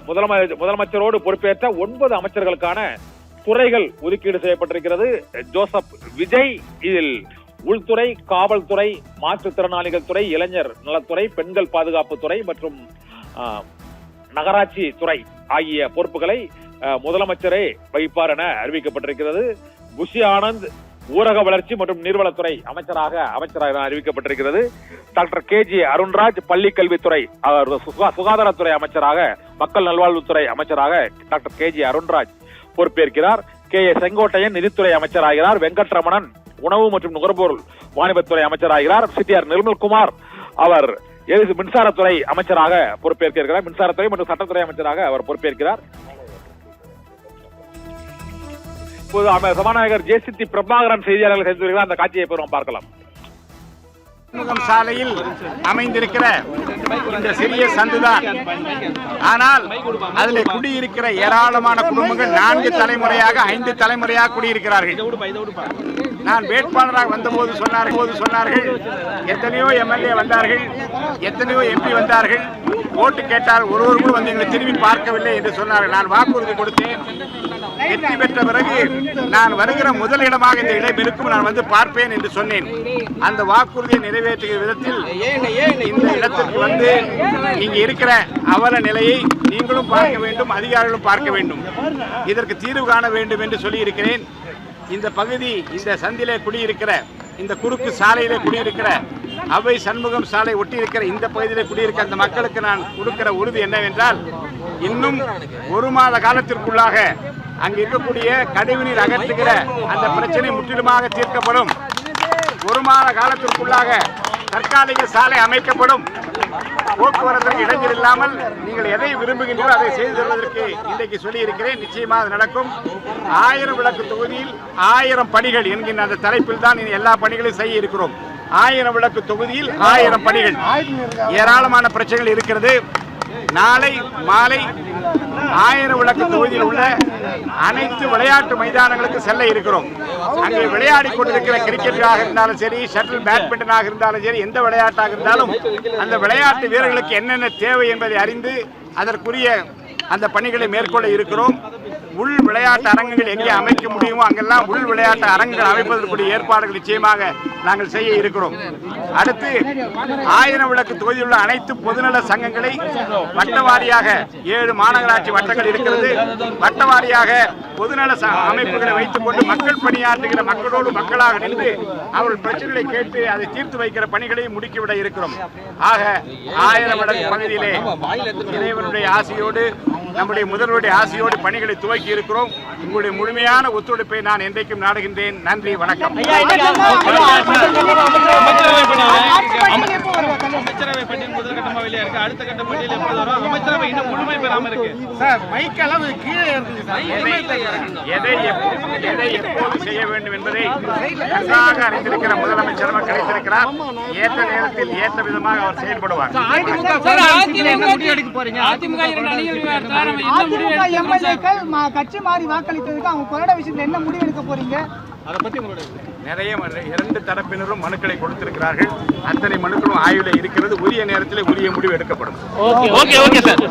முதலமைச்சரோடு பொறுப்பேற்ற 9 அமைச்சர்களுக்கான துறைகள் ஒதுக்கீடு செய்யப்பட்டிருக்கிறது. ஜோசப் விஜய் இதில் உள்துறை, காவல்துறை, மாற்றுத்திறனாளிகள் துறை, இளைஞர் நலத்துறை, பெண்கள் பாதுகாப்பு துறை மற்றும் நகராட்சி துறை ஆகிய பொறுப்புகளை முதலமைச்சரே வகிப்பார் என அறிவிக்கப்பட்டிருக்கிறது. குஷி ஆனந்த் ஊரக வளர்ச்சி மற்றும் நீர்வளத்துறை அமைச்சராக அறிவிக்கப்பட்டிருக்கிறது. டாக்டர் KG அருண்ராஜ் பள்ளி கல்வித்துறை, சுகாதாரத்துறை அமைச்சராக, மக்கள் நல்வாழ்வுத்துறை அமைச்சராக டாக்டர் KG அருண்ராஜ் பொறுப்பேற்கிறார். KA செங்கோட்டையன் நிதித்துறை அமைச்சராகிறார். வெங்கட்ரமணன் உணவு மற்றும் நுகர்பொருள் வாணிபத்துறை அமைச்சராகிறார். CTR நிர்மல்குமார் அவர் மின்சாரத்துறை அமைச்சராக பொறுப்பேற்கிறார். மின்சாரத்துறை மற்றும் சட்டத்துறை அமைச்சராக அவர் பொறுப்பேற்கிறார். இப்போது சபாநாயகர் JCT பிரபாகரன் செய்தியாளர்கள் செய்து வருகிறார். அந்த காட்சியை பார்க்கலாம். சாலையில் அமைந்திருக்கிற இந்த சிறிய சந்துதான். ஆனால் அதில் குடியிருக்கிற ஏராளமான குடும்பங்கள் 4 தலைமுறையாக 5 தலைமுறையாக குடியிருக்கிறார்கள். நான் வேட்பாளராக வந்தபோது சொன்னார்கள் எத்தனையோ MLA வந்தார்கள், எத்தனையோ MP வந்தார்கள், ஓட்டு கேட்டால் ஒருவரும் வந்து எங்களை திரும்பி பார்க்கவில்லை என்று சொன்னார்கள். நான் வாக்குறுதி கொடுத்தேன். வெற்றி பெற்ற பிறகு நான் வருகிற முதலிடமாக இந்த இடம் இருக்கும், நான் வந்து பார்ப்பேன் என்று சொன்னேன். அந்த வாக்குறுதியை நிறைவேற்றுகிற விதத்தில் இந்த இடத்திற்கு வந்து இங்கு இருக்கிற அவல நிலையை நீங்களும் பார்க்க வேண்டும், அதிகாரிகளும் பார்க்க வேண்டும், இதற்கு தீர்வு காண வேண்டும் என்று சொல்லி இருக்கிறேன். இந்த பகுதி, இந்த சந்திலே குடியிருக்கிற, இந்த குறுக்கு சாலையிலே குடியிருக்கிற, அவை சண்முகம் சாலை ஒட்டி இருக்கிற இந்த பகுதியில் குடியிருக்கிற அந்த மக்களுக்கு நான் கொடுக்கிற உறுதி என்னவென்றால், இன்னும் 1 மாத காலத்திற்குள்ளாக அங்கு இருக்கக்கூடிய கழிவுநீர் அகற்றுகிற அந்த பிரச்சனை முற்றிலுமாக தீர்க்கப்படும். 1 மாத காலத்திற்குள்ளாக தற்காலிக சாலை அமைக்கப்படும். போக்குவரத்துக்கு இடைஞ்சல் இல்லாமல் நீங்கள் எதை விரும்புகின்றீர்களோ அதை செய்து தருவதற்கு இன்றைக்கு சொல்லி இருக்கிறேன். நிச்சயமாக அது நடக்கும். 1000 விளக்கு தொகுதியில் 1000 பணிகள் என்கின்ற அந்த தலைப்பில் தான் எல்லா பணிகளையும் செய்ய இருக்கிறோம். 1000 விளக்கு தொகுதியில் 1000 பணிகள். ஏராளமான பிரச்சனைகள் இருக்கிறது. நாளை மாலை 1000 விளக்கு தொகுதியில் உள்ள அனைத்து விளையாட்டு மைதானங்களுக்கு செல்ல இருக்கிறோம். அங்கே விளையாடி கொண்டிருக்கிற கிரிக்கெட்டாக இருந்தாலும் சரி, ஷட்டில் பேட்மிண்டனாக இருந்தாலும் சரி, எந்த விளையாட்டாக இருந்தாலும் அந்த விளையாட்டு வீரர்களுக்கு என்னென்ன தேவை என்பதை அறிந்து அதற்குரிய அந்த பணிகளை மேற்கொள்ள இருக்கிறோம். உள் விளையாட்டு அரங்குகள் எங்கே அமைக்க முடியுமோ அங்கெல்லாம் உள் விளையாட்டு அரங்குகள் அமைப்பதற்குரிய ஏற்பாடுகள் நிச்சயமாக நாங்கள் செய்ய இருக்கிறோம். அடுத்து 1000 விளக்கு தொகுதியில் உள்ள அனைத்து பொதுநல சங்கங்களை வட்டவாரியாக 7 மாநகராட்சி வட்டங்கள் இருக்கிறது. வட்டவாரியாக பொதுநல அமைப்புகளை வைத்துக் கொண்டு மக்கள் பணியாற்றுகிற மக்களோடு மக்களாக நின்று அவர்கள் பிரச்சனைகளை கேட்டு அதை தீர்த்து வைக்கிற பணிகளை முடுக்கிவிட இருக்கிறோம். ஆக 1000 விளக்கு பகுதியிலே இறைவனுடைய ஆசையோடு, நம்முடைய முதல்வருடைய ஆசையோடு பணிகளை துவக்கி இருக்கிறோம். உங்களுடைய முழுமையான ஒத்துழைப்பை நான் என்றைக்கும் நாடுகின்றேன். நன்றி, வணக்கம். அமைச்சரவை பட்டியல் முதல் கட்டமாக வெளியே இருக்கு. அடுத்த கட்ட பட்டியல் எப்போது வரும்? அமைச்சரவை இன்னும் முழுமை பெறாம இருக்கு சார். மைக் அளவு கீழே இருக்குது சார். எதை எப்போது செய்ய வேண்டும் என்பதை நன்றாக அறிந்திருக்கிற முதலமைச்சர் கிடைத்திருக்கிறார். ஏற்ற நேரத்தில் ஏற்ற விதமாக அவர் செயல்படுவார். கட்சி மாறி வாக்களித்ததுக்கு அவங்க கொரோனா விஷயத்துல என்ன முடிவு எடுக்க போறீங்க? அதை பத்தி நிறைய 2 தரப்பினரும் மனுக்களை கொடுத்திருக்கிறார்கள். அத்தனை மனுக்களும் ஆய்வில் இருக்கிறது. உரிய நேரத்தில் உரிய முடிவு எடுக்கப்படும். Okay sir.